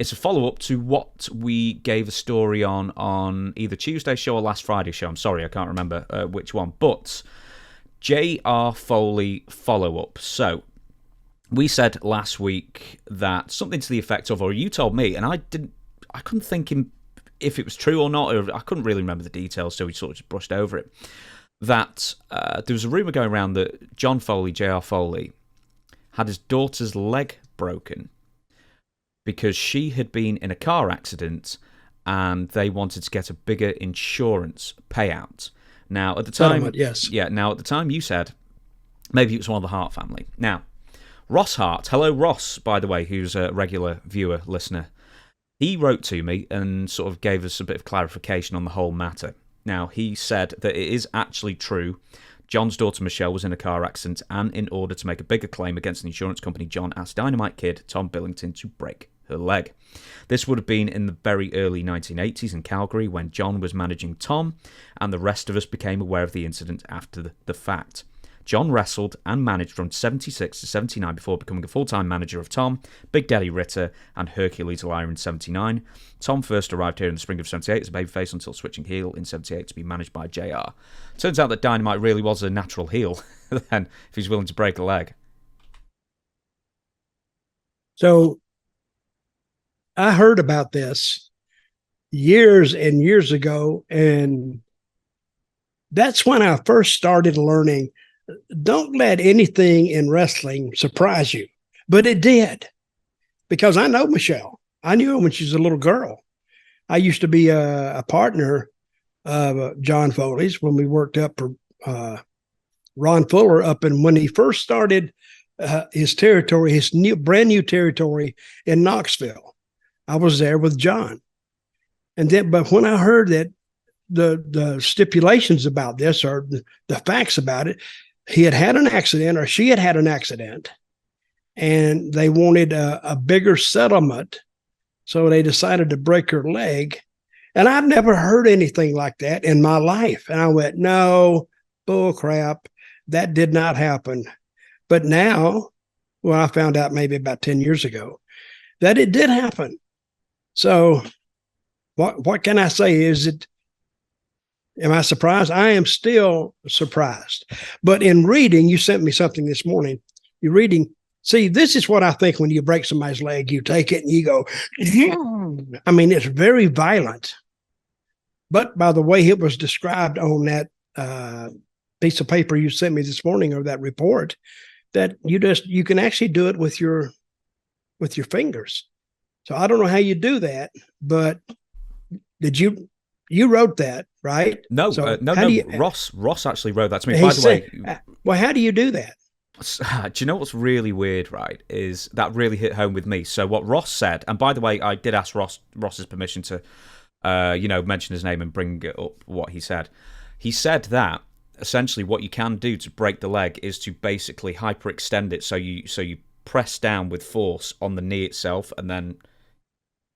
It's a follow-up to what we gave a story on either Tuesday show or last Friday show. I'm sorry, I can't remember which one. But J.R. Foley follow-up. So we said last week that something to the effect of, or you told me, and I couldn't think if it was true or not, or I couldn't really remember the details, so we sort of just brushed over it, that there was a rumour going around that John Foley, J.R. Foley, had his daughter's leg broken because she had been in a car accident and they wanted to get a bigger insurance payout. Now, at the time, yes. Yeah, now at the time you said maybe it was one of the Hart family. Now, Ross Hart, hello Ross, by the way, who's a regular viewer, listener, he wrote to me and sort of gave us a bit of clarification on the whole matter. Now, he said that it is actually true. John's daughter Michelle was in a car accident, and in order to make a bigger claim against an insurance company, John asked Dynamite Kid Tom Billington to break her leg. This would have been in the very early 1980s in Calgary when John was managing Tom, and the rest of us became aware of the incident after the fact. John wrestled and managed from 76 to 79 before becoming a full-time manager of Tom, Big Daddy Ritter, and Hercules Lyra in 79. Tom first arrived here in the spring of 78 as a babyface until switching heel in 78 to be managed by JR. Turns out that Dynamite really was a natural heel, then, if he's willing to break a leg. So I heard about this years and years ago, and that's when I first started learning. Don't let anything in wrestling surprise you. But it did, because I know Michelle. I knew her when she was a little girl. I used to be a partner of John Foley's when we worked up for Ron Fuller up in when he first started his territory, his brand new territory in Knoxville. I was there with John. And then, but when I heard that the stipulations about this or the facts about it, he had an accident, or she had an accident, and they wanted a bigger settlement. So they decided to break her leg. And I've never heard anything like that in my life. And I went, no, bull crap. That did not happen. But now, well, I found out maybe about 10 years ago that it did happen. So what can I say? Am I surprised? I am still surprised. But in reading, you sent me something this morning. You're reading. See, this is what I think when you break somebody's leg, you take it and you go, I mean, it's very violent. But by the way it was described on that piece of paper you sent me this morning, or that report, that you can actually do it with your fingers. So I don't know how you do that, but you wrote that, right? No, so no. Ross actually wrote that to me. By the way, well, how do you do that? Do you know what's really weird, right, is that really hit home with me. So what Ross said, and by the way, I did ask Ross's permission to, mention his name and bring up what he said. He said that, essentially, what you can do to break the leg is to basically hyperextend it, so you press down with force on the knee itself, and then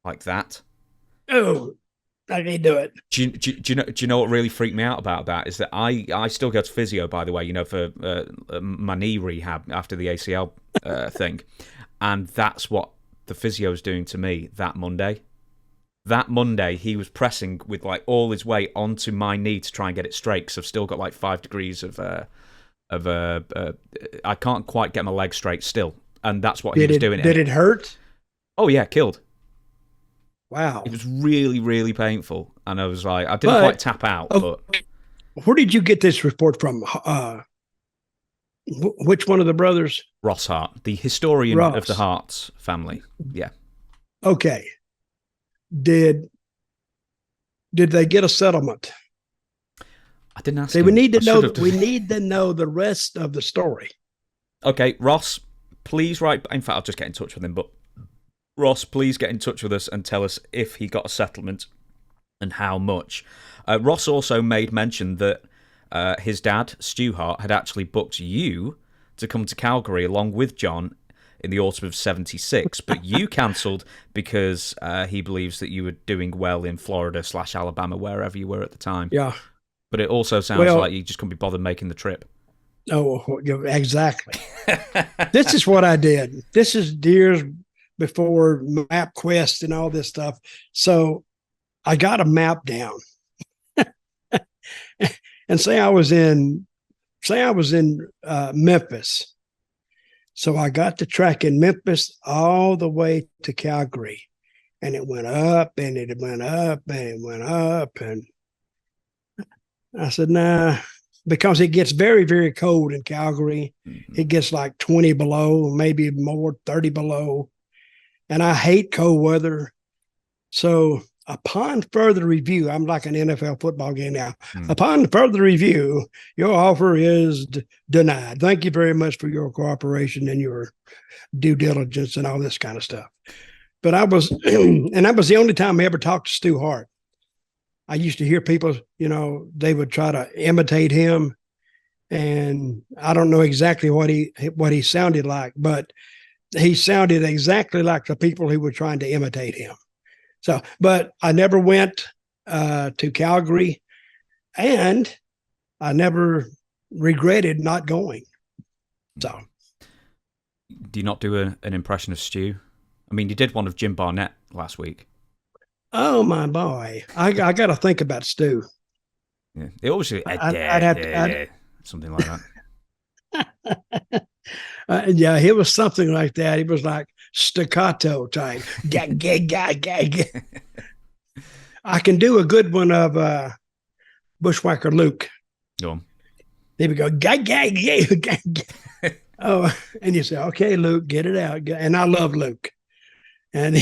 like that. Oh, I can't do it. Do you know what really freaked me out about that is that I still go to physio, by the way, for my knee rehab after the ACL thing, and that's what the physio was doing to me that Monday. That Monday, he was pressing with like all his weight onto my knee to try and get it straight, because I've still got like 5 degrees of I can't quite get my leg straight still, and that's what he was doing. Did it hurt? Oh yeah, killed. Wow. It was really, really painful. And I was like, I didn't quite tap out. But where did you get this report from? Which one of the brothers? Ross Hart, the historian of the Harts family. Yeah. Okay. Did they get a settlement? I didn't ask. See, we need to know the rest of the story. Okay, Ross, please write. In fact, I'll just get in touch with him, but Ross, please get in touch with us and tell us if he got a settlement and how much. Ross also made mention that his dad, Stu Hart, had actually booked you to come to Calgary along with John in the autumn of 76, but you cancelled because he believes that you were doing well in Florida/Alabama, wherever you were at the time. Yeah. But it also sounds like you just couldn't be bothered making the trip. Oh, exactly. This is what I did. This is years before MapQuest and all this stuff. So I got a map down. And say I was in Memphis. So I got the track in Memphis all the way to Calgary. And it went up and it went up and it went up. And I said, nah, because it gets very, very cold in Calgary. Mm-hmm. It gets like 20 below, maybe more, 30 below. And I hate cold weather. So upon further review, I'm like an NFL football game now. Upon further review, your offer is denied. Thank you very much for your cooperation and your due diligence and all this kind of stuff. But I was, and that was the only time I ever talked to Stu Hart. I used to hear people, they would try to imitate him. And I don't know exactly what he sounded like, but he sounded exactly like the people who were trying to imitate him. So, but I never went to Calgary, and I never regretted not going. So, do you not do an impression of Stu? I mean, you did one of Jim Barnett last week. Oh my boy, I got to think about Stu. Yeah, it always I'd have to something like that. Yeah, it was something like that. It was like staccato type. Gag, gag, gag, gag. I can do a good one of Bushwhacker Luke. Go on. There we go. Gag, gag, gag, gag. Oh, and you say, okay, Luke, get it out. And I love Luke. And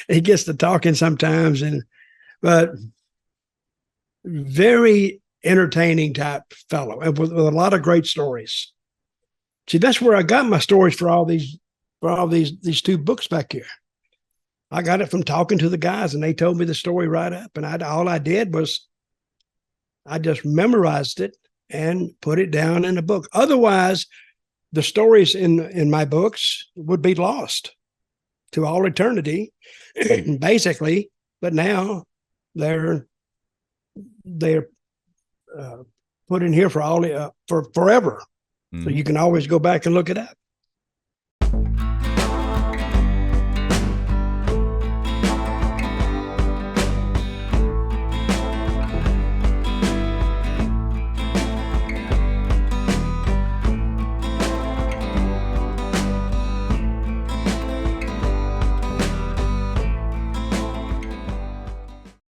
he gets to talking sometimes, but very entertaining type fellow, and with a lot of great stories. See, that's where I got my stories for all these two books back here. I got it from talking to the guys, and they told me the story right up. And all I did was I just memorized it and put it down in a book. Otherwise, the stories in my books would be lost to all eternity, basically. But now they're put in here for forever. So you can always go back and look it up.